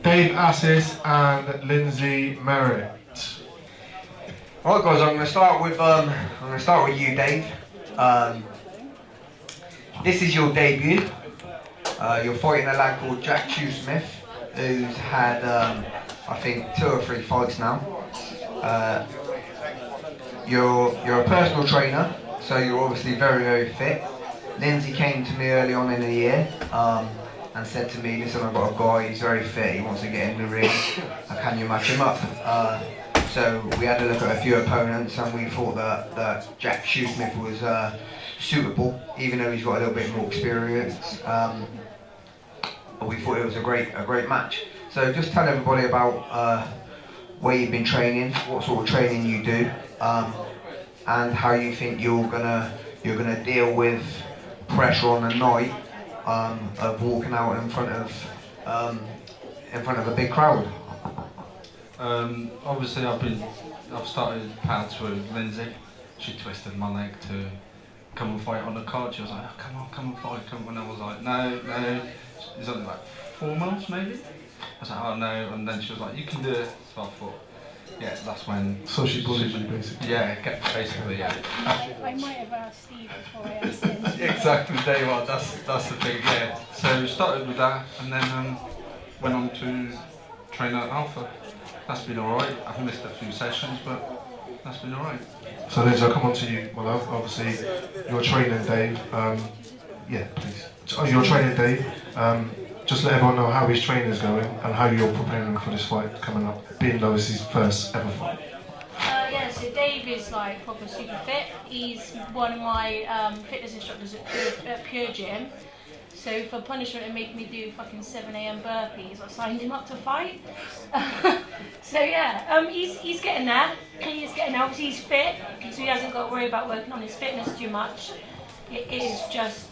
Dave Assis and Linzi Merritt. Right, guys, I'm going to start with you, Dave. This is your debut. You're fighting a lad called Jack Shoesmith, who's had I think 2 or 3 fights now. You're a personal trainer, so you're obviously very fit. Lindsay came to me early on in the year and said to me, listen, I've got a guy, he's very fit, he wants to get in the ring, can you match him up? So we had a look at a few opponents and we thought that Jack Shoesmith was suitable, even though he's got a little bit more experience. But we thought it was a great match. So just tell everybody about where you've been training, what sort of training you do, and how you think you're gonna deal with pressure on the night of walking out in front of a big crowd. Obviously I've started pads with Lindsay. She twisted my leg to come and fight on the card. She was like, oh, come and fight, come. And I was like, no. It's only like 4 months maybe. I was like, oh no, and then she was like, you can do it. So I thought, yeah, that's when. So she bullied you basically? Yeah, basically, yeah. I might have asked Steve before I asked him. Exactly, day one, that's the thing, yeah. So started with that and then went on to train at Alpha. That's been alright. I've missed a few sessions, but that's been alright. So Lindsay, I'll come on to you, my love. Obviously, you're training Dave. Yeah, please. You're training Dave. Just let everyone know how his training's going and how you're preparing for this fight coming up, being though it's his first ever fight. Yeah, so Dave is like proper super fit. He's one of my fitness instructors at Pure Gym. So for punishment and making me do fucking 7 AM burpees, I signed him up to fight. So yeah, he's getting there. He's getting there. Obviously he's fit, so he hasn't got to worry about working on his fitness too much. It is just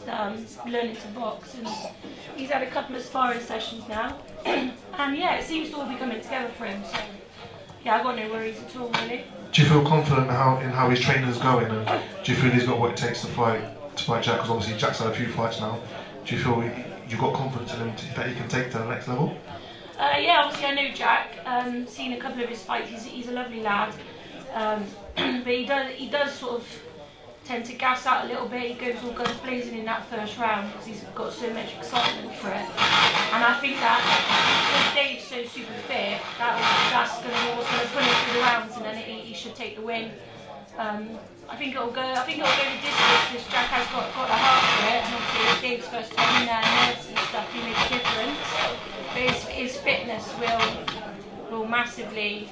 learning to box, and he's had a couple of sparring sessions now. And yeah, it seems to all be coming together for him. So yeah, I've got no worries at all really. Do you feel confident in how his training's going, and do you feel he's got what it takes to fight Jack? Because obviously Jack's had a few fights now. Do you feel you've got confidence in him that he can take to the next level? Yeah, obviously I know Jack. Seen a couple of his fights. He's a lovely lad, but he does sort of tend to gas out a little bit. He goes all guns blazing in that first round because he's got so much excitement for it. And I think that because Dave's so super fit, that's going to be what's going to put him through the rounds, and then he should take the win. I think it'll go the distance because Jack has got the heart for it, and obviously it's Dave's first time in there, nerves and stuff, he makes a difference. But his fitness will massively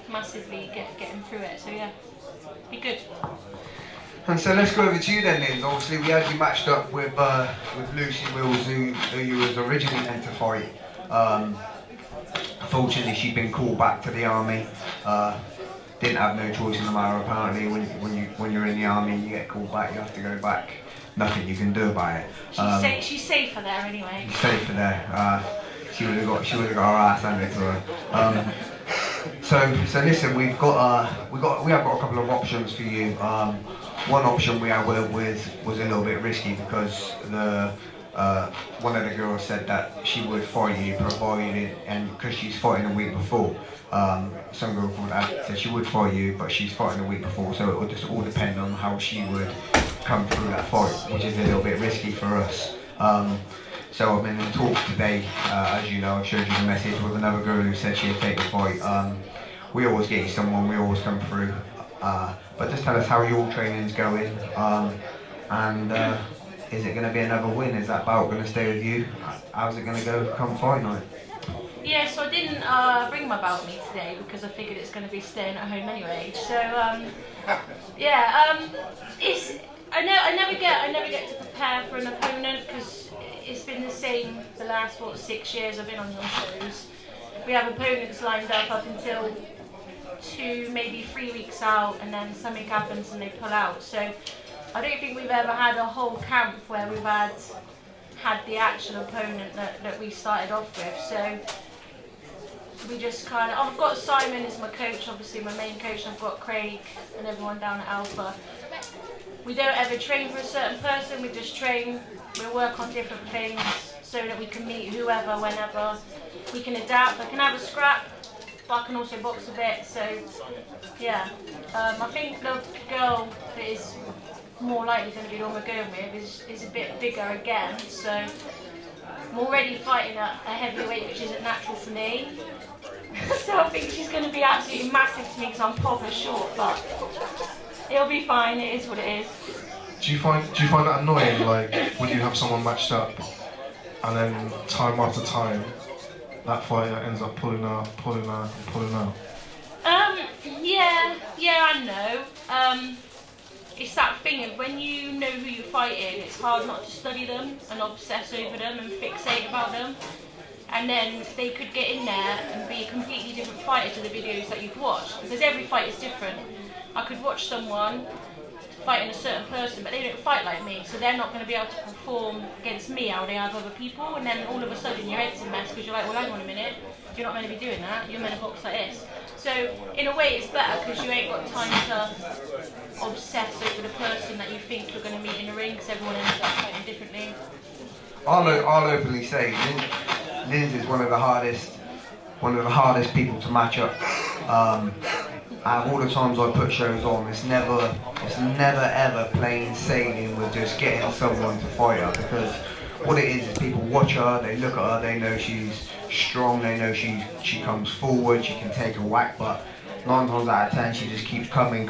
get him through it. So yeah, be good. And so let's go over to you then, Lynn. Obviously we had you matched up with Lucy Wills, who you was originally meant to fight. Unfortunately she'd been called back to the army. Didn't have no choice in the matter apparently. When you're in the army and you get called back, you have to go back. Nothing you can do about it. She's safer there anyway. Safer there. She would have got her ass handed to her. So listen, we have got a couple of options for you. One option we had was a little bit risky because one of the girls said that she would fight you provided, and because she's fighting the week before. Some girl called that said she would fight you, but she's fighting the week before, so it would just all depend on how she would come through that fight, which is a little bit risky for us. So I've been in talks today, as you know, I showed you the message with another girl who said she'd take the fight. We always get you someone, we always come through. But just tell us how your training's going, and is it going to be another win? Is that bout going to stay with you? How's it going to go come fight night? Yeah, so I didn't bring my bout with me today because I figured it's going to be staying at home anyway. So I never get to prepare for an opponent because it's been the same the last 6 years I've been on your shows. We have opponents lined up until 2, maybe 3 weeks out, and then something happens and they pull out. So I don't think we've ever had a whole camp where we've had the actual opponent that we started off with. So we just kind of, I've got Simon as my coach, obviously my main coach. I've got Craig and everyone down at Alpha. We don't ever train for a certain person, we just train, we work on different things so that we can meet whoever, whenever. we can adapt. I can have a scrap, but I can also box a bit. So yeah, I think the girl that is more likely going to be the one we're going with is a bit bigger again. So I'm already fighting a heavyweight, which isn't natural for me. So I think she's going to be absolutely massive to me because I'm proper short, but it'll be fine. It is what it is. Do you find that annoying, like when you have someone matched up and then time after time that fighter ends up pulling out? Yeah, I know. It's that thing of when you know who you're fighting, it's hard not to study them and obsess over them and fixate about them. And then they could get in there and be a completely different fighter to the videos that you've watched, because every fight is different. I could watch someone fighting a certain person, but they don't fight like me, so they're not going to be able to perform against me how they have other people, and then all of a sudden your head's a mess because you're like, well, hang on a minute, you're not meant to be doing that, you're meant to box like this. So in a way it's better because you ain't got time to obsess over the person that you think you're going to meet in the ring, because everyone ends up fighting differently. I'll openly say, Linz is one of the hardest people to match up. And all the times I put shows on, it's never ever plain sailing with just getting someone to fight her, because what it is people watch her, they look at her, they know she's strong, they know she comes forward, she can take a whack, but 9 times out of 10 she just keeps coming.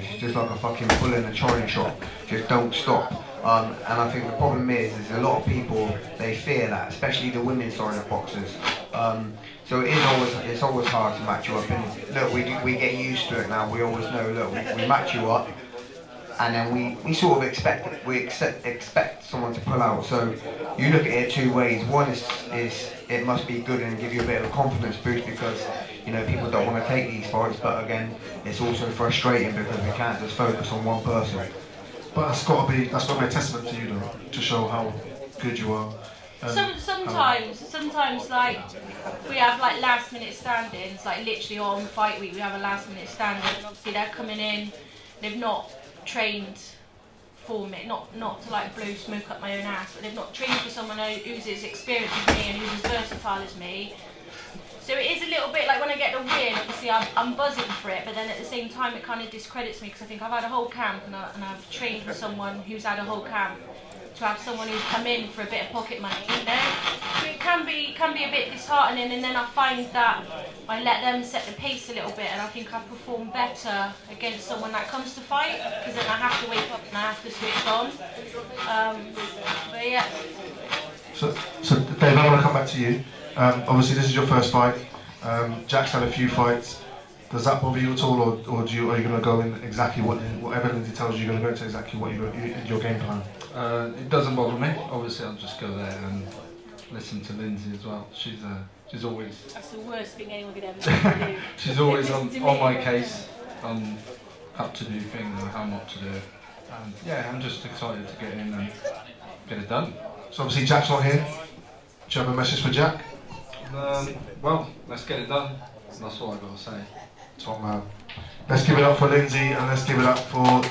She's just like a fucking bull in a china shop, just don't stop. And I think the problem is a lot of people, they fear that, especially the women's side of boxers. So it's always hard to match you up. And look, we get used to it now. We always know, look, we match you up, and then we sort of expect someone to pull out. So you look at it 2 ways. One is it must be good and give you a bit of a confidence boost, because people don't want to take these fights. But again, it's also frustrating because we can't just focus on one person. But that's got to be a testament to you, though, to show how good you are. Sometimes like we have like last minute stand-ins, like literally on fight week we have a last minute stand-in, and obviously they're coming in, they've not trained for me, not to like blow smoke up my own ass, but they've not trained for someone who's as experienced as me and who's as versatile as me. So it is a little bit like when I get the win, obviously I'm buzzing for it, but then at the same time it kind of discredits me, because I think I've had a whole camp and I've trained with someone who's had a whole camp. To have someone who's come in for a bit of pocket money, so it can be a bit disheartening, and then I find that I let them set the pace a little bit, and I think I perform better against someone that comes to fight, because then I have to wake up and I have to switch on. But yeah. So Dave, I want to come back to you. Obviously, this is your first fight. Jack's had a few fights. Does that bother you at all, or are you going to go in exactly whatever Lindsay tells you, you're going to go into exactly what your game plan? It doesn't bother me. Obviously, I'll just go there and listen to Lindsay as well. She's always. That's the worst thing anyone could ever do. She's always on my case on how to do things and how not to do it. And yeah, I'm just excited to get in and get it done. So obviously Jack's not here. Do you have a message for Jack? Well, let's get it done. That's all I've got to say. Top man. Let's give it up for Lindsay, and let's give it up for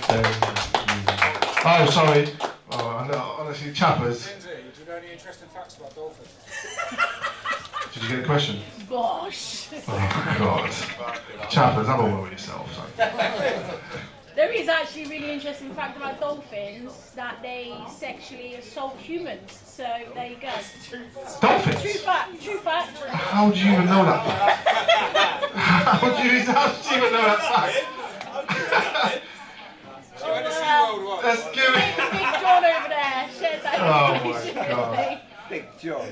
oh, sorry. Oh, no, honestly, chappers. Lindsay, do you know any interesting facts about dolphins? Did you get the question? Gosh. Oh God. Chappers, have a word with yourself, son. There is actually a really interesting fact about dolphins, that they sexually assault humans. So there you go. Dolphins? True fact. How do you even know that fact? How do you even know that fact? Do you want to see World War? Let's give it. Big John over there shared that Oh information my God. with me. Big John.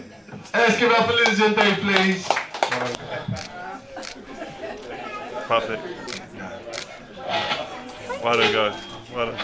Let's give it up for Lindsay and Dave, please. Perfect. Well done, guys. Well done.